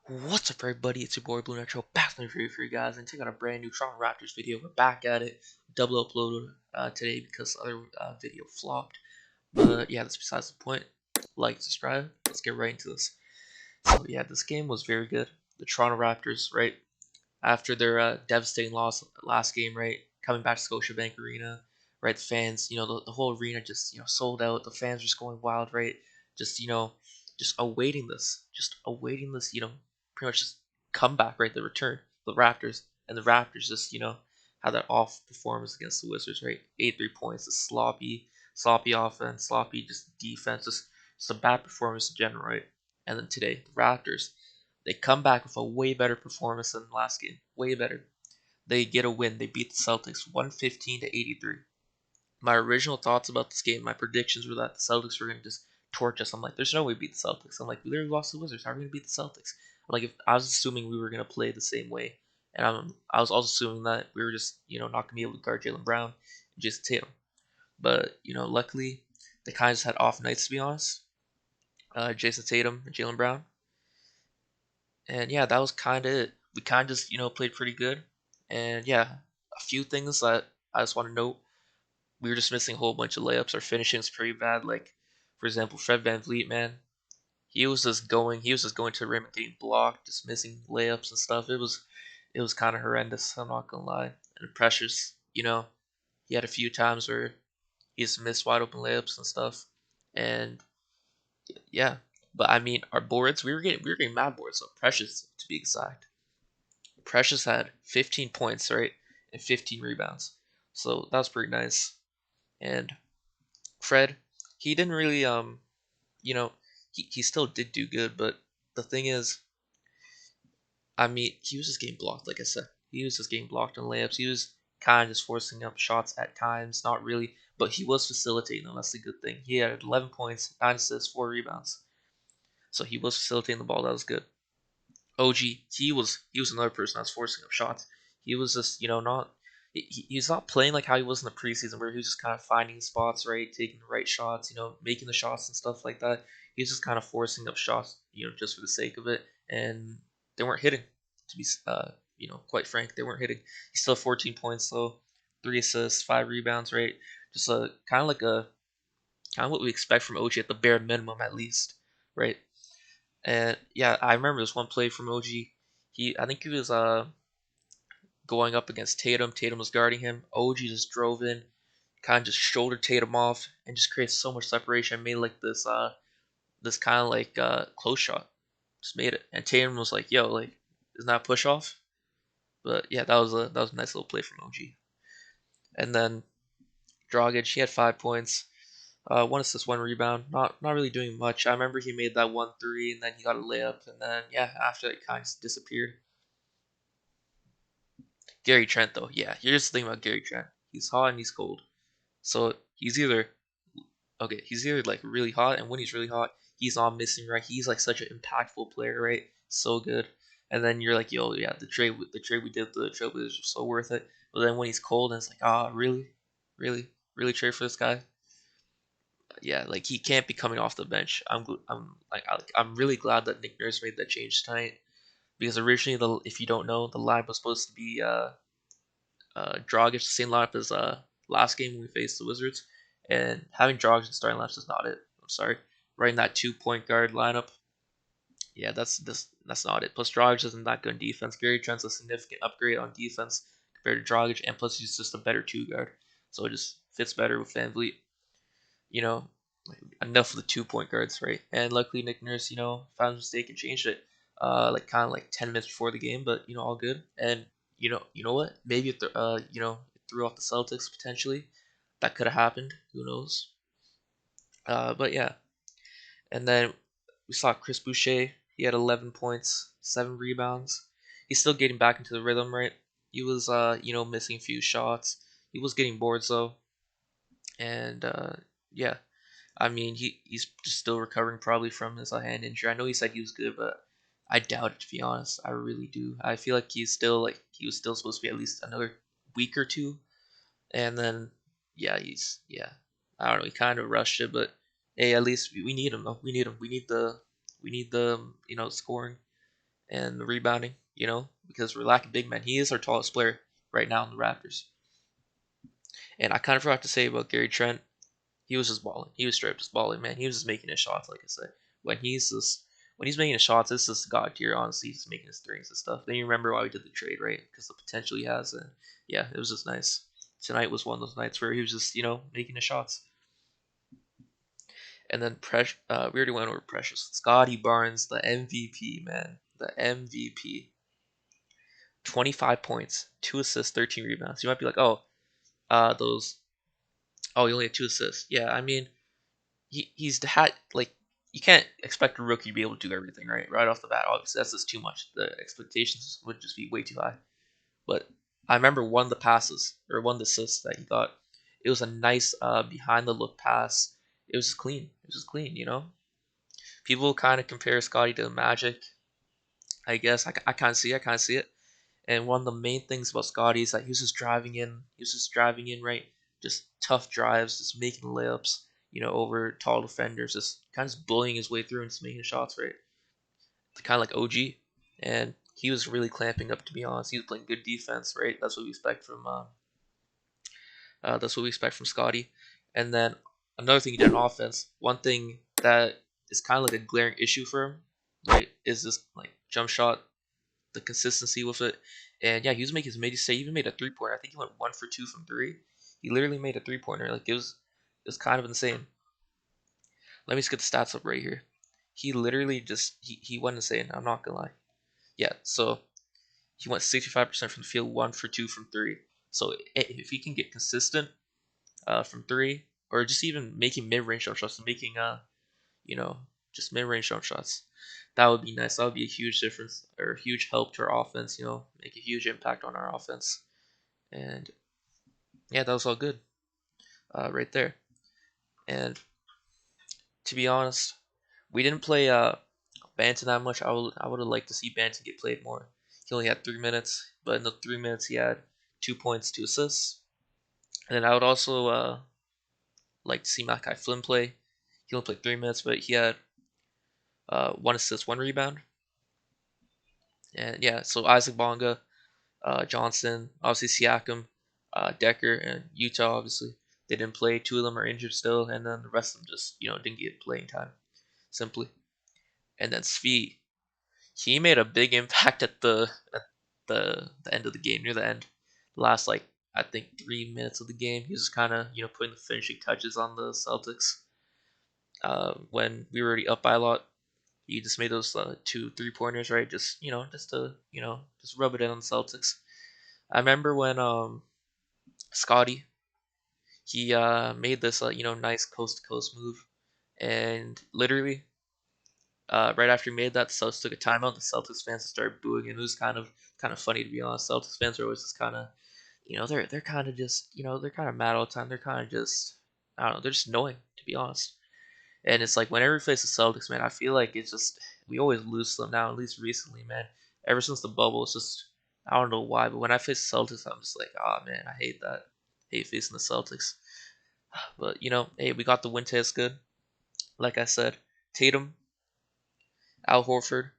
What's up, everybody? It's your boy Blue Nitro back with for you guys, and check out a brand new Toronto Raptors video. We're back at it, double uploaded today because the other video flopped. But yeah, that's besides the point. Like, subscribe. Let's get right into this. So yeah, this game was very good. The Toronto Raptors, right after their devastating loss last game, right, coming back to Scotiabank Arena, right, the fans, the whole arena just sold out. The fans were just going wild, right, just just awaiting this, pretty much just comeback, right, the return, the Raptors, and the Raptors just had that off performance against the Wizards, right, 83 points, the sloppy offense, sloppy just defense, just a bad performance in general, right, and then today the Raptors, they come back with a way better performance than the last game. Way better. They get a win. They beat the Celtics 115 to 83. My original thoughts about this game, my predictions were that the Celtics were going to just torch us. I'm like, there's no way we beat the Celtics. I'm like, we literally lost the Wizards. How are we going to beat the Celtics? I'm like, if I was assuming we were going to play the same way. And I was also assuming that we were just, not going to be able to guard Jaylen Brown and Jason Tatum. But, luckily, they kind of just had off nights, to be honest. Jason Tatum and Jaylen Brown. And yeah, that was kind of it. We kind of just, played pretty good. And yeah, a few things that I just want to note. We were just missing a whole bunch of layups. Our finishing's pretty bad. Like, for example, Fred VanVleet, man, he was just going to the rim and getting blocked, just missing layups and stuff. It was kind of horrendous. I'm not gonna lie. And the pressures, he had a few times where he just missed wide open layups and stuff. And yeah, but I mean, our boards, we were getting mad boards. So Precious, to be exact. Precious had 15 points, right, and 15 rebounds. So that was pretty nice. And Fred, he didn't really, you know, he still did do good, but the thing is, I mean, he was just getting blocked, like I said. He was just getting blocked on layups. He was kind of just forcing up shots at times, not really, but he was facilitating them. That's the good thing. He had 11 points, 9 assists, 4 rebounds. So he was facilitating the ball. That was good. OG, he was another person that's forcing up shots. He was just not he's not playing like how he was in the preseason where he was just kind of finding spots, right, taking the right shots, making the shots and stuff like that. He's just kind of forcing up shots, just for the sake of it, and they weren't hitting. To be quite frank, they weren't hitting. He's still 14 points though, 3 assists, 5 rebounds, right? Just a kind of what we expect from OG at the bare minimum at least, right? And yeah, I remember this one play from OG. I think he was going up against Tatum. Tatum was guarding him. OG just drove in, kind of just shouldered Tatum off, and just created so much separation. Made like this kind of like close shot. Just made it, and Tatum was like, "Yo, like, isn't that a push off?" But yeah, that was a nice little play from OG. And then Dragic, he had 5 points. 1 assist, 1 rebound. Not really doing much. I remember he made that 1 3, and then he got a layup, and then yeah, after it kind of disappeared. Gary Trent though, yeah. Here's the thing about Gary Trent. He's hot and he's cold. So he's either like really hot, and when he's really hot, he's not missing, right? He's like such an impactful player, right? So good. And then you're like, yo, yeah, the trade we did with the Trailblazers was so worth it. But then when he's cold, and it's like, ah, really, really, really trade for this guy? Yeah, like he can't be coming off the bench. I'm really glad that Nick Nurse made that change tonight because originally if you don't know, the line was supposed to be Dragic, the same lineup as last game when we faced the Wizards, and having Dragic in starting lineups is not it. I'm sorry, running that 2 point guard lineup, yeah, that's not it. Plus Dragic isn't that good in defense. Gary Trent's a significant upgrade on defense compared to Dragic, and plus he's just a better 2 guard, so it just fits better with VanVleet. You know, like, enough of the 2 point guards, right? And luckily Nick Nurse, found a mistake and changed it, like kind of like 10 minutes before the game, but all good. And you know what? Maybe if it threw off the Celtics potentially. That could have happened. Who knows? But yeah, and then we saw Chris Boucher. He had 11 points, 7 rebounds. He's still getting back into the rhythm, right? He was, missing a few shots. He was getting boards though, and yeah, I mean, he's just still recovering probably from his hand injury. I know he said he was good, but I doubt it, to be honest. I really do. I feel like he was still supposed to be at least another week or two, and then yeah. I don't know. He kind of rushed it, but hey, at least we need him though. We need him. We need the scoring, and rebounding, because we're lacking big men. He is our tallest player right now in the Raptors. And I kind of forgot to say about Gary Trent. He was just balling. He was straight up just balling, man. He was just making his shots, like I said. When he's making his shots, it's just god tier. Honestly, he's making his threes and stuff. Then you remember why we did the trade, right? Because the potential he has, and yeah, it was just nice. Tonight was one of those nights where he was just making his shots. And then we already went over Precious. Scottie Barnes, the MVP, man, the MVP. 25 points, 2 assists, 13 rebounds. You might be like, oh, those. Oh, he only had 2 assists. Yeah, I mean, he's had like you can't expect a rookie to be able to do everything right off the bat. Obviously, that's just too much. The expectations would just be way too high. But I remember one of the passes or one of the assists that he got. It was a nice behind the look pass. It was just clean. It was just clean. People kind of compare Scottie to the Magic. I guess I kind of see it. I kind of see it. And one of the main things about Scottie is that he was just driving in. He was just driving in, right? Just tough drives, just making layups, over tall defenders, just kind of just bullying his way through and just making shots, right? Kind of like OG. And he was really clamping up, to be honest. He was playing good defense, right? That's what we expect from Scottie. And then another thing he did on offense. One thing that is kind of like a glaring issue for him, right, is this like jump shot, the consistency with it. And yeah, he was making he even made a 3-pointer. I think he went 1 for 2 from three. He literally made a 3-pointer. Like it was kind of insane. Let me just get the stats up right here. He literally he went insane. I'm not gonna lie. Yeah, so he went 65% from the field, 1 for 2 from three. So if he can get consistent from three, or just even making mid-range jump shots, making you know just mid-range jump shots, that would be nice. That would be a huge difference or a huge help to our offense. Make a huge impact on our offense. And yeah, that was all good right there. And to be honest, we didn't play Banton that much. I would have liked to see Banton get played more. He only had 3 minutes, but in the 3 minutes he had 2 points, 2 assists. And then I would also like to see Malachi Flynn play. He only played 3 minutes, but he had 1 assist, 1 rebound. And yeah, so Isaac Bonga, Johnson, obviously Siakam, Decker, and Utah. Obviously, they didn't play. 2 of them are injured still, and then the rest of them just didn't get playing time. Simply. And then Svi, he made a big impact at the end of the game, near the end, the last like I think 3 minutes of the game. He was kind of putting the finishing touches on the Celtics. When we were already up by a lot, he just made those 2 3-pointers, right? Just to just rub it in on the Celtics. I remember when Scottie he made this nice coast to coast move, and literally right after he made that, the Celtics took a timeout. The Celtics fans started booing, and it was kind of funny, to be honest. Celtics fans are always just kind of they're kind of just they're kind of mad all the time. They're kind of just I don't know. They're just annoying, to be honest. And it's like whenever we face the Celtics, man, I feel like it's just we always lose them now. At least recently, man. Ever since the bubble, it's just I don't know why, but when I face the Celtics, I'm just like, oh man, I hate that. I hate facing the Celtics. But hey, we got the win test good. Like I said, Tatum, Al Horford,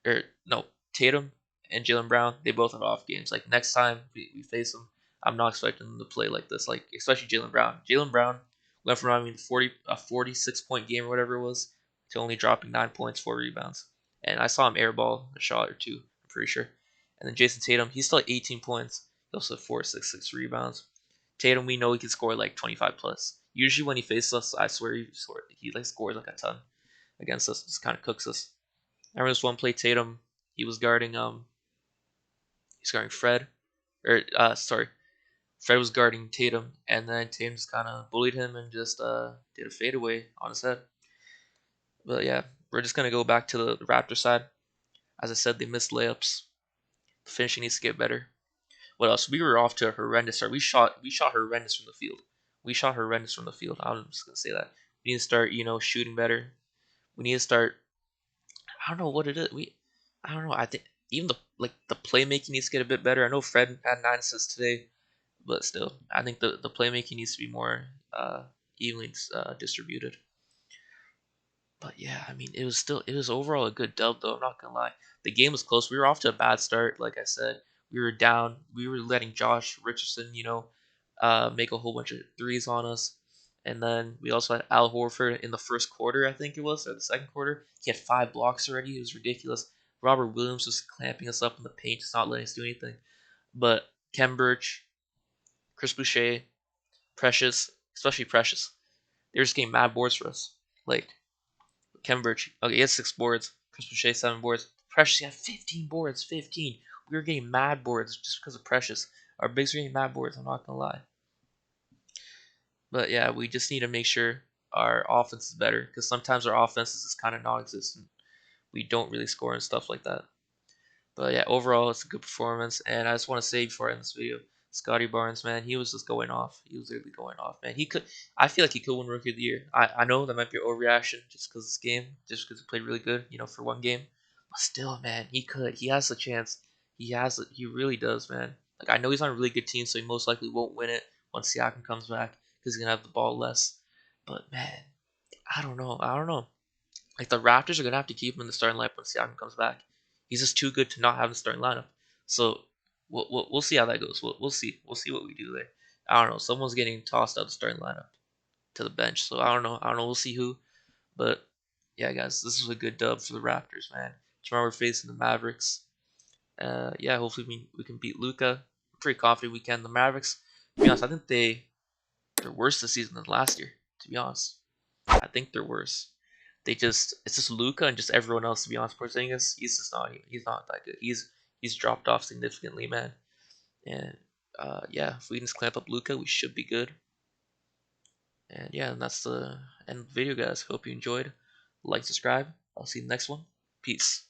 or no, Tatum and Jalen Brown, they both have off games. Like next time we face them, I'm not expecting them to play like this. Like especially Jalen Brown. Jalen Brown went from having 46 point game or whatever it was to only dropping 9 points, 4 rebounds. And I saw him airball a shot or two. I'm pretty sure. And then Jason Tatum, he's still at 18 points. He also had 4, 6 rebounds. Tatum, we know he can score like 25 plus. Usually when he faces us, I swear he like scores like a ton against us. Just kind of cooks us. I remember this one play Tatum. He was guarding he's guarding Fred, or sorry, Fred was guarding Tatum, and then Tatum just kind of bullied him and just did a fadeaway on his head. But yeah, we're just gonna go back to the Raptor side. As I said, they missed layups. The finishing needs to get better. What else? We were off to a horrendous start. We shot horrendous from the field. We shot horrendous from the field. I'm just gonna say that. We need to start, shooting better. We need to start. I don't know what it is. I don't know. I think even the playmaking needs to get a bit better. I know Fred had 9 assists today, but still, I think the playmaking needs to be more evenly distributed. But yeah, I mean, it was overall a good dub though. I'm not gonna lie. The game was close. We were off to a bad start. Like I said, we were down. We were letting Josh Richardson, make a whole bunch of threes on us. And then we also had Al Horford in the first quarter, I think it was, or the second quarter. He had 5 blocks already. It was ridiculous. Robert Williams was clamping us up in the paint, just not letting us do anything. But Kem Birch, Chris Boucher, Precious, especially Precious, they were just getting mad boards for us. Like Kem Birch, okay, he had 6 boards. Chris Boucher 7 boards. Precious, he had 15 boards. 15. We were getting mad boards just because of Precious. Our bigs were getting mad boards. I'm not gonna lie. But yeah, we just need to make sure our offense is better because sometimes our offense is kind of non-existent. We don't really score and stuff like that. But yeah, overall, it's a good performance. And I just want to say before I end this video, Scottie Barnes, man, he was just going off. He was literally going off, man. He could, I feel like he could win Rookie of the Year. I know that might be an overreaction just because this game, just because he played really good, for one game. But still, man, he could. He has a chance. He really does, man. Like, I know he's on a really good team, so he most likely won't win it once Siakam comes back because he's going to have the ball less. But, man, I don't know. I don't know. Like the Raptors are gonna have to keep him in the starting lineup when Siakam comes back. He's just too good to not have in the starting lineup. So we'll see how that goes. We'll see what we do there. I don't know. Someone's getting tossed out of the starting lineup to the bench. So I don't know. I don't know. We'll see who. But yeah, guys, this was a good dub for the Raptors, man. Tomorrow we're facing the Mavericks. Yeah, hopefully we can beat Luca. I'm pretty confident we can. The Mavericks, to be honest, I think they're worse this season than last year. To be honest, I think they're worse. It's just Luca and just everyone else. To be honest, Porzingis, he's not that good. He's dropped off significantly, man. And yeah, if we can just clamp up Luca, we should be good. And yeah, and that's the end of the video, guys. Hope you enjoyed. Like, subscribe. I'll see you in the next one. Peace.